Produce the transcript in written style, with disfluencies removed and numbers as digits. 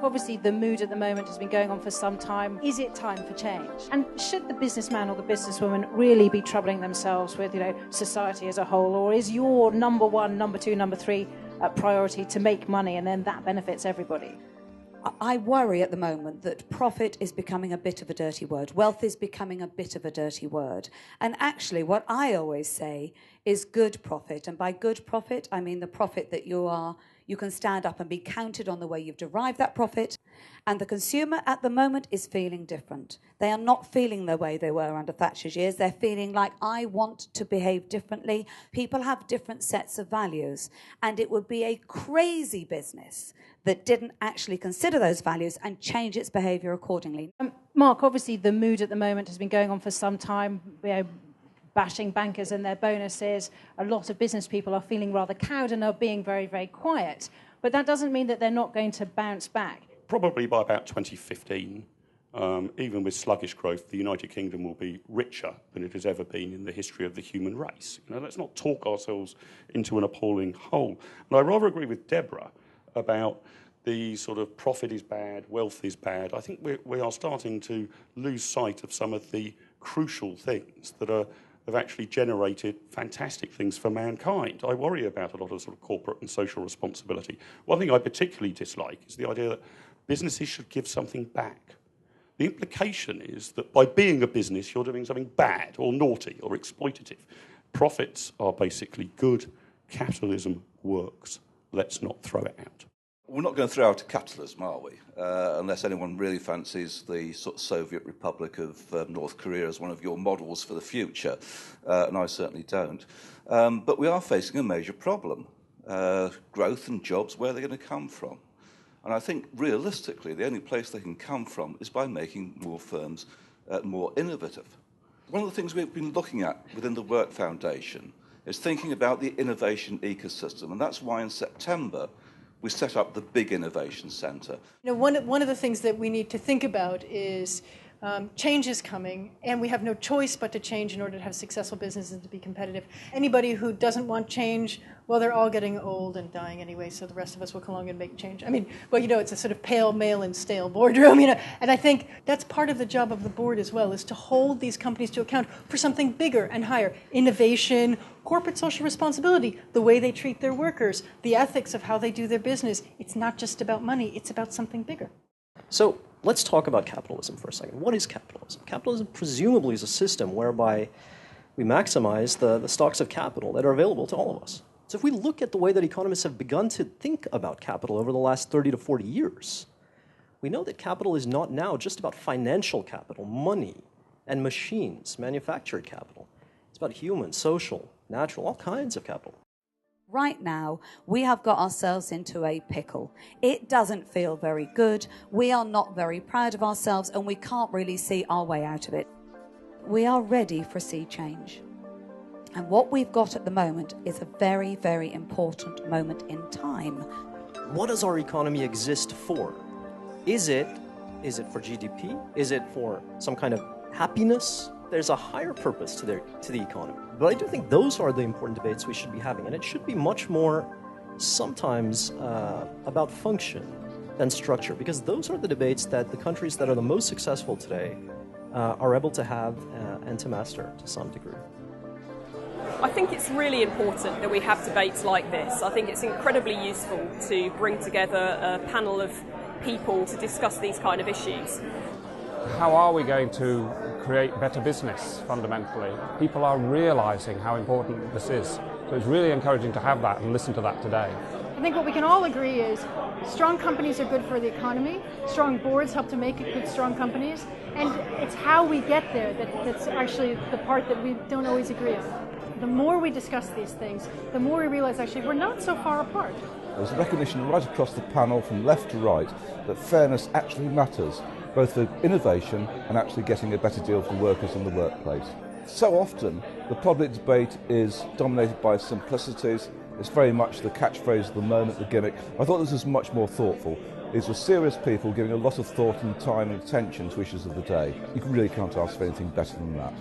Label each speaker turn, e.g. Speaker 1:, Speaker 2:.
Speaker 1: obviously the mood at the moment has been going on for some time. Is it time for change? And should the businessman or the businesswoman really be troubling themselves with, society as a whole? Or is your number one, number two, number three priority to make money and then that benefits everybody?
Speaker 2: I worry at the moment that profit is becoming a bit of a dirty word. Wealth is becoming a bit of a dirty word. And actually, what I always say is good profit. And by good profit, I mean the profit that you can stand up and be counted on the way you've derived that profit. And the consumer at the moment is feeling different. They are not feeling the way they were under Thatcher's years. They're feeling like, I want to behave differently. People have different sets of values. And it would be a crazy business that didn't actually consider those values and change its behaviour accordingly.
Speaker 1: Mark, obviously the mood at the moment has been going on for some time, bashing bankers and their bonuses. A lot of business people are feeling rather cowed and are being very, very quiet. But that doesn't mean that they're not going to bounce back.
Speaker 3: Probably by about 2015, even with sluggish growth, the United Kingdom will be richer than it has ever been in the history of the human race. Let's not talk ourselves into an appalling hole. And I rather agree with Deborah about the sort of profit is bad, wealth is bad. I think we are starting to lose sight of some of the crucial things that have actually generated fantastic things for mankind. I worry about a lot of sort of corporate and social responsibility. One thing I particularly dislike is the idea that businesses should give something back. The implication is that by being a business, you're doing something bad or naughty or exploitative. Profits are basically good. Capitalism works. Let's not throw it out.
Speaker 4: We're not going to throw out capitalism, are we? Unless anyone really fancies the sort of Soviet Republic of North Korea as one of your models for the future, and I certainly don't. But we are facing a major problem. Growth and jobs, where they're going to come from. And I think, realistically, the only place they can come from is by making more firms more innovative. One of the things we've been looking at within the Work Foundation is thinking about the innovation ecosystem, and that's why in September we set up the Big Innovation Centre.
Speaker 5: One of the things that we need to think about is change is coming, and we have no choice but to change in order to have successful businesses and to be competitive. Anybody who doesn't want change, well, they're all getting old and dying anyway, so the rest of us will come along and make change. It's a sort of pale, male, and stale boardroom, and I think that's part of the job of the board as well, is to hold these companies to account for something bigger and higher. Innovation, corporate social responsibility, the way they treat their workers, the ethics of how they do their business. It's not just about money, it's about something bigger.
Speaker 6: So let's talk about capitalism for a second. What is capitalism? Capitalism presumably is a system whereby we maximize the stocks of capital that are available to all of us. So if we look at the way that economists have begun to think about capital over the last 30 to 40 years, we know that capital is not now just about financial capital, money, and machines, manufactured capital. It's about human, social, natural, all kinds of capital.
Speaker 2: Right now, we have got ourselves into a pickle. It doesn't feel very good. We are not very proud of ourselves, and we can't really see our way out of it. We are ready for sea change. And what we've got at the moment is a very, very important moment in time.
Speaker 6: What does our economy exist for? Is it for GDP? Is it for some kind of happiness? There's a higher purpose to the economy. But I do think those are the important debates we should be having. And it should be much more sometimes about function than structure, because those are the debates that the countries that are the most successful today are able to have and to master to some degree.
Speaker 7: I think it's really important that we have debates like this. I think it's incredibly useful to bring together a panel of people to discuss these kind of issues.
Speaker 8: How are we going to create better business, fundamentally? People are realising how important this is. So it's really encouraging to have that and listen to that today.
Speaker 5: I think what we can all agree is strong companies are good for the economy, strong boards help to make it good, strong companies, and it's how we get there that's actually the part that we don't always agree on. The more we discuss these things, the more we realize actually we're not so far apart.
Speaker 9: There's recognition right across the panel from left to right that fairness actually matters, both for innovation and actually getting a better deal for workers in the workplace. So often the public debate is dominated by simplicities. It's very much the catchphrase of the moment, the gimmick. I thought this was much more thoughtful. These were serious people giving a lot of thought and time and attention to issues of the day. You really can't ask for anything better than that.